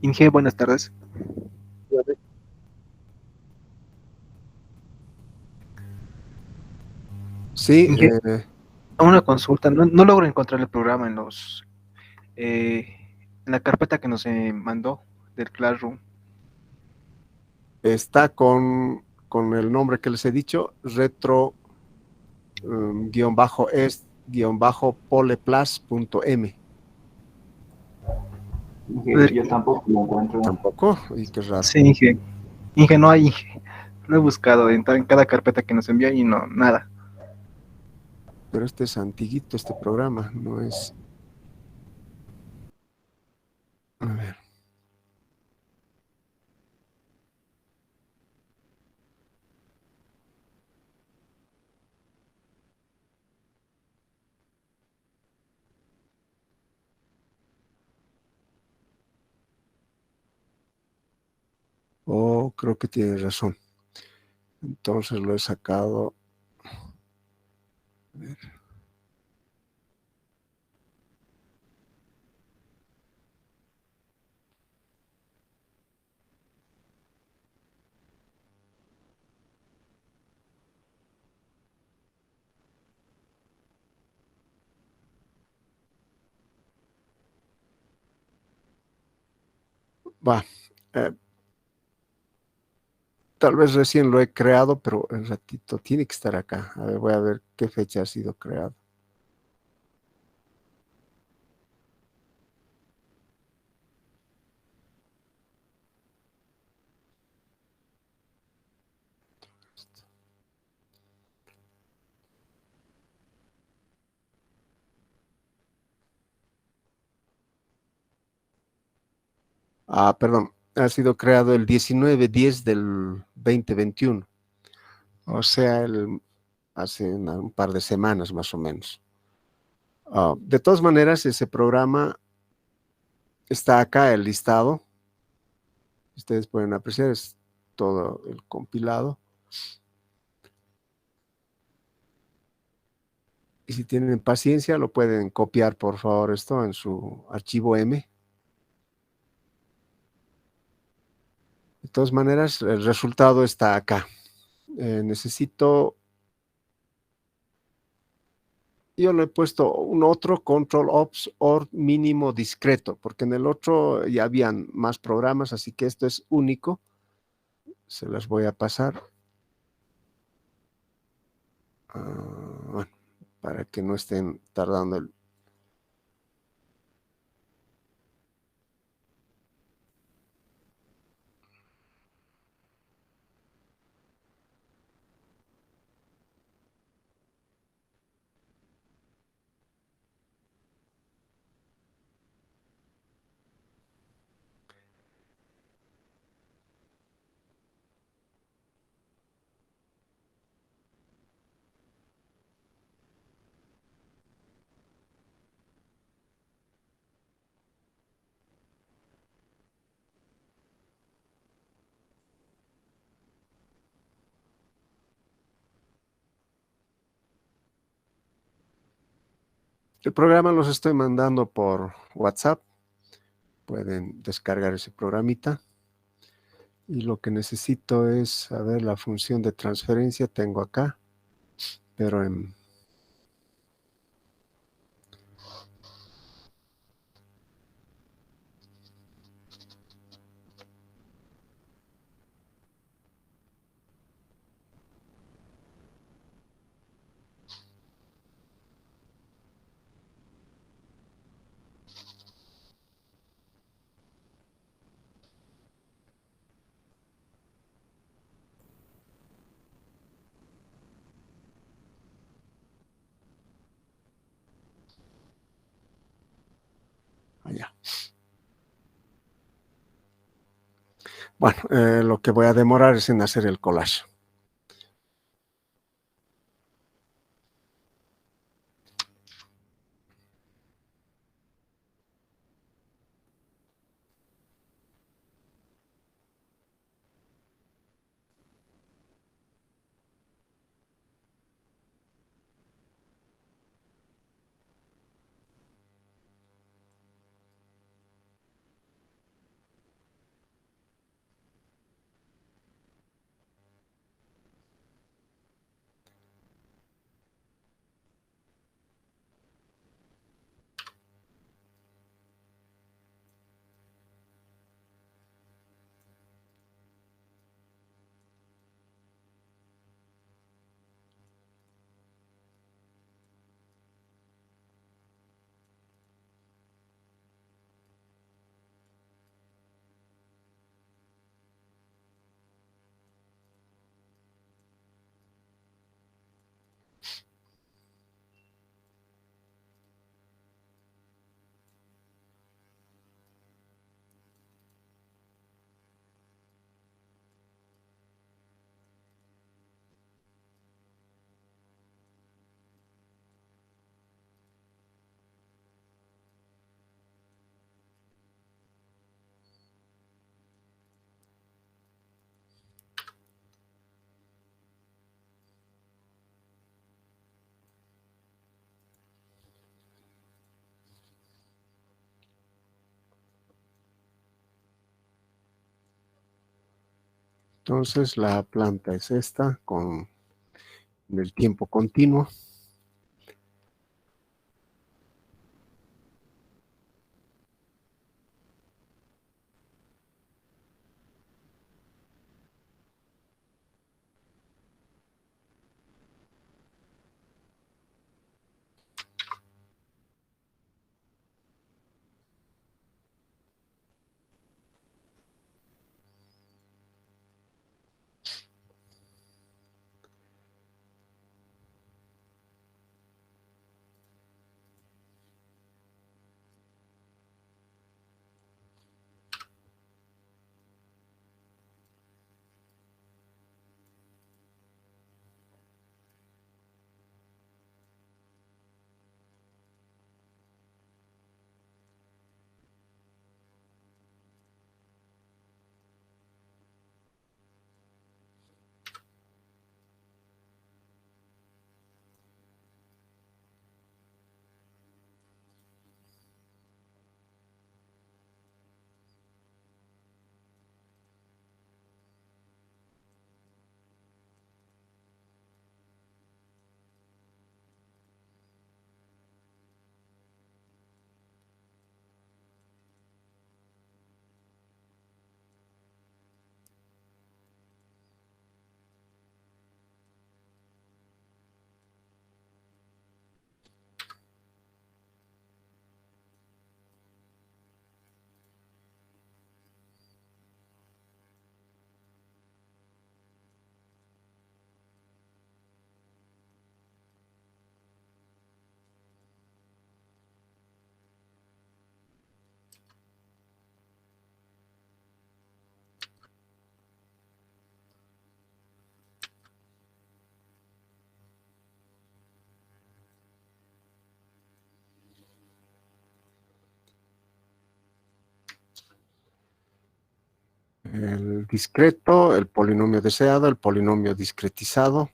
Inge, buenas tardes. Sí, Inge, una consulta. No logro encontrar el programa en la carpeta que nos mandó del Classroom. está con el nombre que les he dicho, retro guión bajo es guión bajo poleplas.m. A ver, Yo tampoco lo encuentro. Tampoco, y qué raro. sí, Inge. Inge, no hay Inge. Lo he buscado en cada carpeta que nos envía y no, nada. Pero este es antiguito, este programa, no es. A ver. Oh, creo que tiene razón. Entonces lo he sacado. A ver. Va. eh, Tal vez recién lo he creado, pero el ratito tiene que estar acá. A ver, voy a ver qué fecha ha sido creado. Ah, perdón. Ha sido creado el 19/10 del 2021. O sea, hace un par de semanas más o menos. De todas maneras, ese programa está acá, el listado. Ustedes pueden apreciar, es todo el compilado. Y si tienen paciencia, lo pueden copiar, por favor, esto en su archivo M. De todas maneras, el resultado está acá. Necesito, yo le he puesto un otro control ops or mínimo discreto, porque en el otro ya habían más programas, así que esto es único. Se las voy a pasar. Bueno, para que no estén tardando el. El programa los estoy mandando por WhatsApp. Pueden descargar ese programita. Y lo que necesito es saber la función de transferencia. Tengo acá, pero en. Allá. Bueno, lo que voy a demorar es en hacer el collage. Entonces la planta es esta con el tiempo continuo. El discreto, el polinomio deseado, el polinomio discretizado.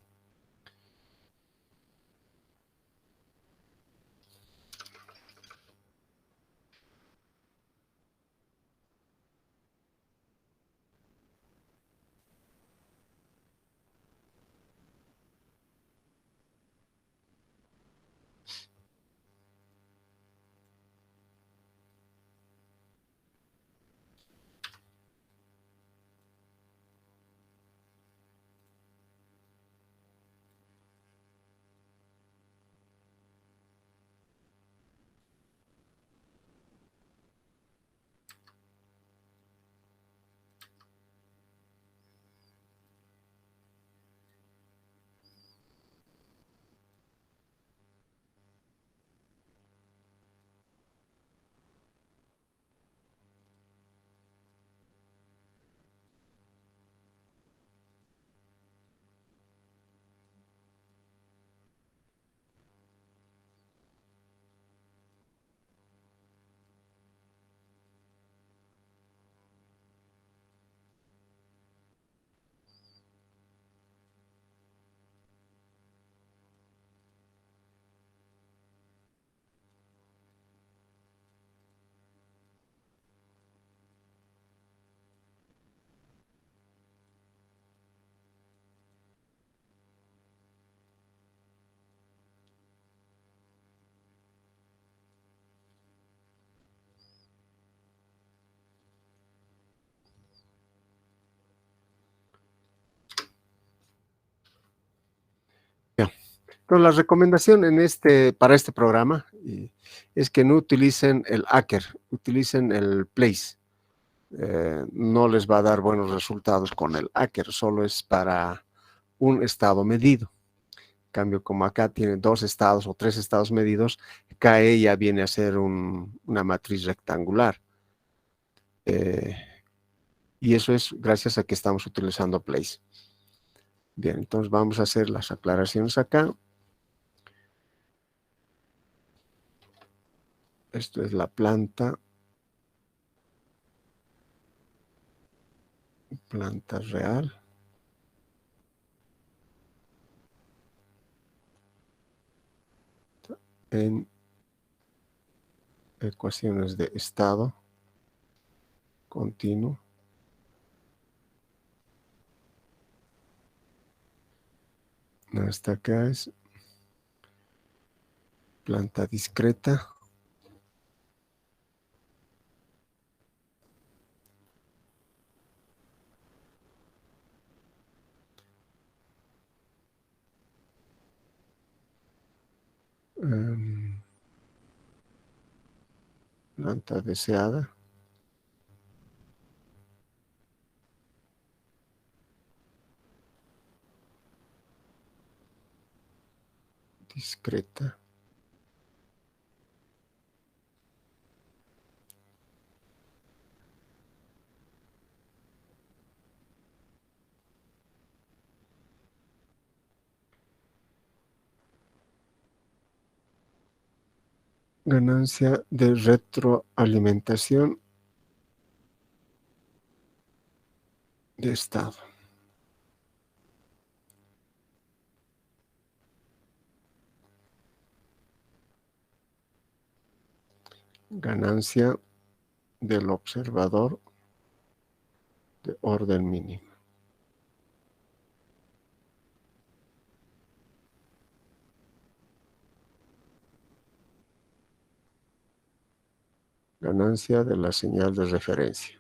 Ya. Entonces, la recomendación para este programa es que no utilicen el Acker, utilicen el Place. No les va a dar buenos resultados con el Acker, solo es para un estado medido. En cambio, como acá tiene 2 estados o 3 estados medidos, KE ya viene a ser una matriz rectangular. Y eso es gracias a que estamos utilizando Place. Bien, entonces vamos a hacer las aclaraciones acá. Esto es la planta real. En ecuaciones de estado continuo. Hasta acá es planta discreta. Planta deseada. Discreta. Ganancia de retroalimentación de estado. Ganancia del observador de orden mínimo. Ganancia de la señal de referencia.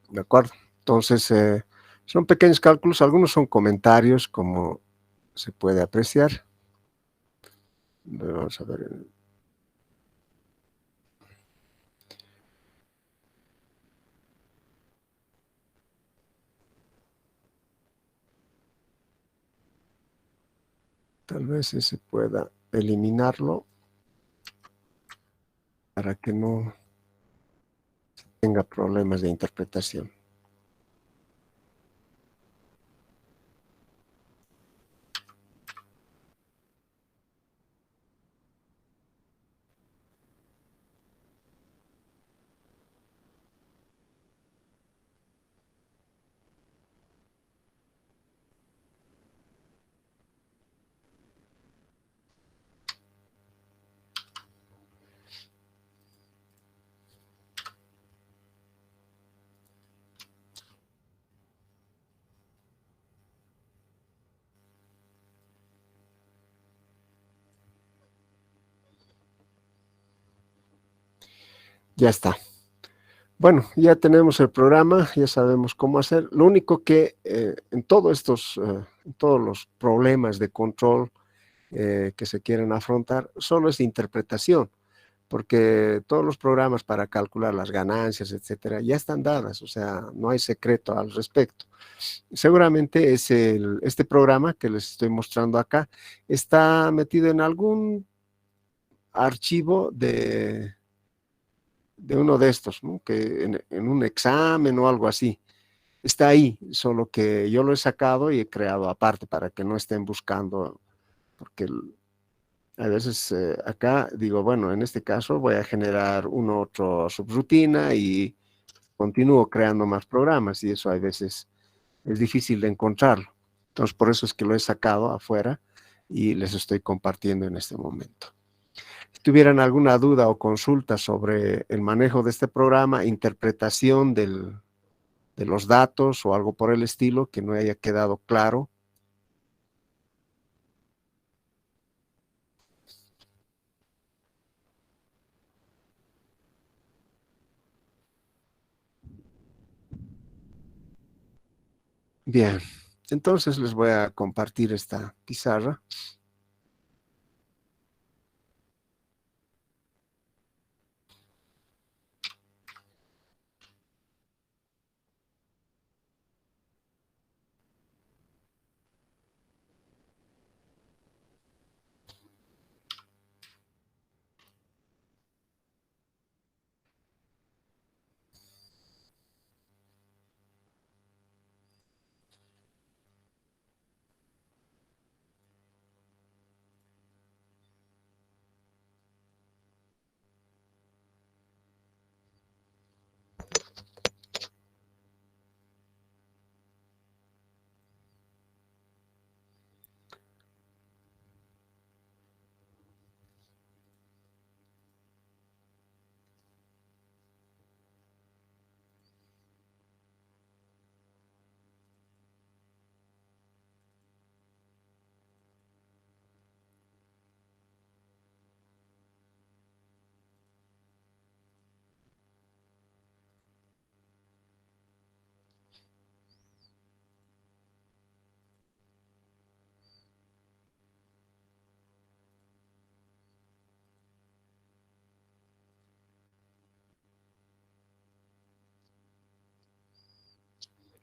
¿De acuerdo? Entonces, son pequeños cálculos, algunos son comentarios, como se puede apreciar. Vamos a ver. Tal vez ese pueda eliminarlo para que no tenga problemas de interpretación. Ya está. Bueno, ya tenemos el programa, ya sabemos cómo hacer. Lo único que en todos los problemas de control que se quieren afrontar, solo es interpretación, porque todos los programas para calcular las ganancias, etcétera, ya están dadas, o sea, no hay secreto al respecto. Seguramente este programa que les estoy mostrando acá está metido en algún archivo de uno de estos, ¿no? Que en un examen o algo así. Está ahí, solo que yo lo he sacado y he creado aparte para que no estén buscando, porque a veces acá digo, bueno, en este caso voy a generar una otra subrutina y continúo creando más programas y eso a veces es difícil de encontrarlo. Entonces, por eso es que lo he sacado afuera y les estoy compartiendo en este momento. Si tuvieran alguna duda o consulta sobre el manejo de este programa, interpretación de los datos o algo por el estilo que no haya quedado claro. Bien, entonces les voy a compartir esta pizarra.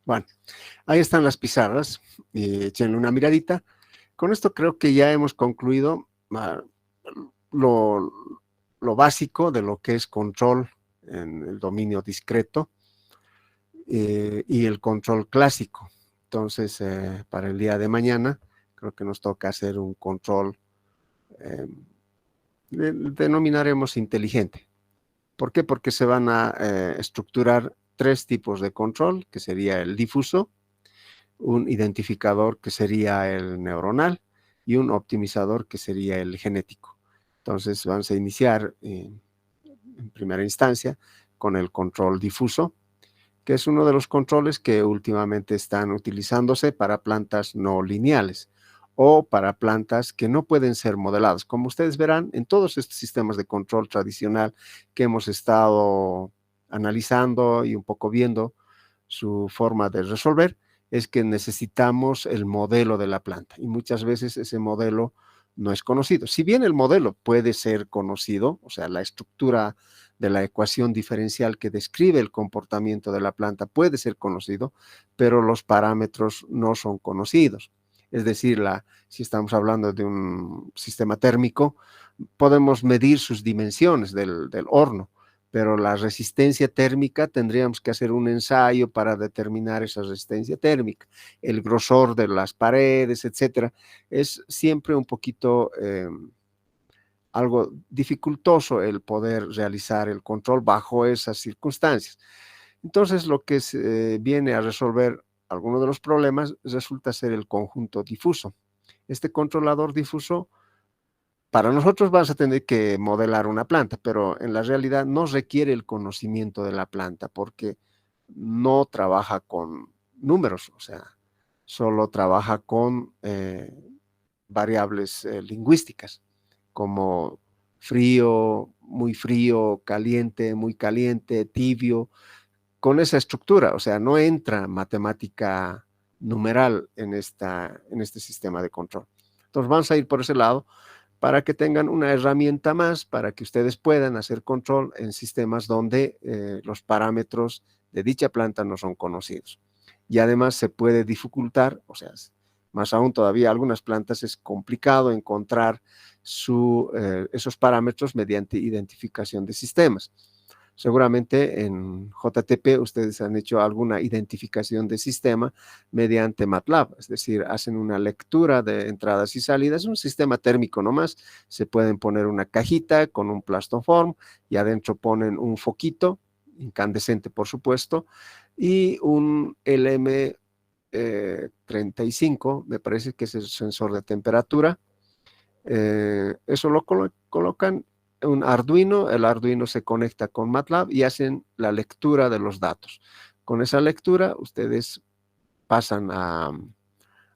Bueno, ahí están las pizarras, échenle una miradita. Con esto creo que ya hemos concluido lo, lo básico de lo que es control en el dominio discreto y el control clásico. Entonces, para el día de mañana, creo que nos toca hacer un control, denominaremos inteligente. ¿Por qué? Porque se van a estructurar 3 tipos de control, que sería el difuso, un identificador que sería el neuronal y un optimizador que sería el genético. Entonces vamos a iniciar en primera instancia con el control difuso, que es uno de los controles que últimamente están utilizándose para plantas no lineales o para plantas que no pueden ser modeladas. Como ustedes verán, en todos estos sistemas de control tradicional que hemos estado analizando y un poco viendo su forma de resolver, es que necesitamos el modelo de la planta y muchas veces ese modelo no es conocido. Si bien el modelo puede ser conocido, o sea, la estructura de la ecuación diferencial que describe el comportamiento de la planta puede ser conocido, pero los parámetros no son conocidos. Es decir, si estamos hablando de un sistema térmico, podemos medir sus dimensiones del horno, pero la resistencia térmica tendríamos que hacer un ensayo para determinar esa resistencia térmica, el grosor de las paredes, etcétera. Es siempre un poquito algo dificultoso el poder realizar el control bajo esas circunstancias. Entonces, lo que viene a resolver algunos de los problemas resulta ser el conjunto difuso. Este controlador difuso, para nosotros vas a tener que modelar una planta, pero en la realidad no requiere el conocimiento de la planta porque no trabaja con números, o sea, solo trabaja con variables lingüísticas, como frío, caliente, muy caliente, tibio, con esa estructura, o sea, no entra matemática numeral en este sistema de control. Entonces vamos a ir por ese lado para que tengan una herramienta más, para que ustedes puedan hacer control en sistemas donde los parámetros de dicha planta no son conocidos. Y además se puede dificultar, o sea, más aún todavía algunas plantas es complicado encontrar esos parámetros mediante identificación de sistemas. Seguramente en JTP ustedes han hecho alguna identificación de sistema mediante MATLAB, es decir, hacen una lectura de entradas y salidas, un sistema térmico nomás, se pueden poner una cajita con un plastoform y adentro ponen un foquito, incandescente por supuesto, y un LM35, me parece que es el sensor de temperatura. Eso lo colocan un Arduino, el Arduino se conecta con MATLAB y hacen la lectura de los datos. Con esa lectura ustedes pasan a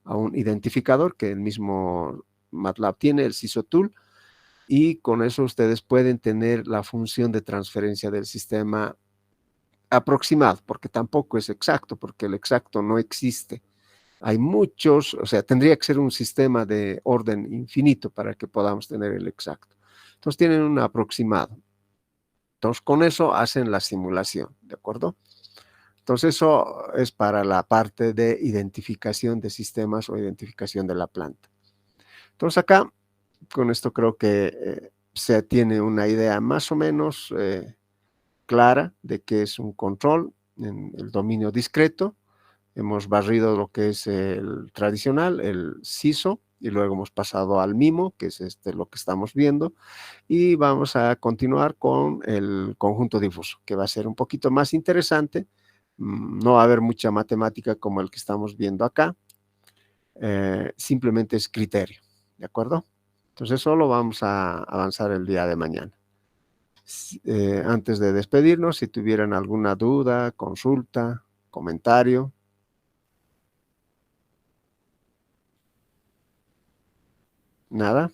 un identificador que el mismo MATLAB tiene, el CISO Tool, y con eso ustedes pueden tener la función de transferencia del sistema aproximado, porque tampoco es exacto, porque el exacto no existe. Hay muchos, o sea, tendría que ser un sistema de orden infinito para que podamos tener el exacto. Entonces tienen un aproximado. Entonces con eso hacen la simulación, ¿de acuerdo? Entonces eso es para la parte de identificación de sistemas o identificación de la planta. Entonces acá, con esto creo que se tiene una idea más o menos clara de qué es un control en el dominio discreto. Hemos barrido lo que es el tradicional, el CISO, y luego hemos pasado al MIMO, que es lo que estamos viendo, y vamos a continuar con el conjunto difuso, que va a ser un poquito más interesante. No va a haber mucha matemática como el que estamos viendo acá, simplemente es criterio, ¿de acuerdo? Entonces solo vamos a avanzar el día de mañana. Antes de despedirnos, si tuvieran alguna duda, consulta, comentario. Nada.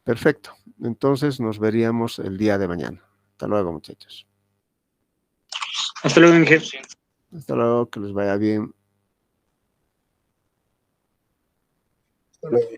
Perfecto. Entonces nos veríamos el día de mañana. Hasta luego, muchachos. Hasta luego, Inge. Hasta luego, que les vaya bien. Hasta luego.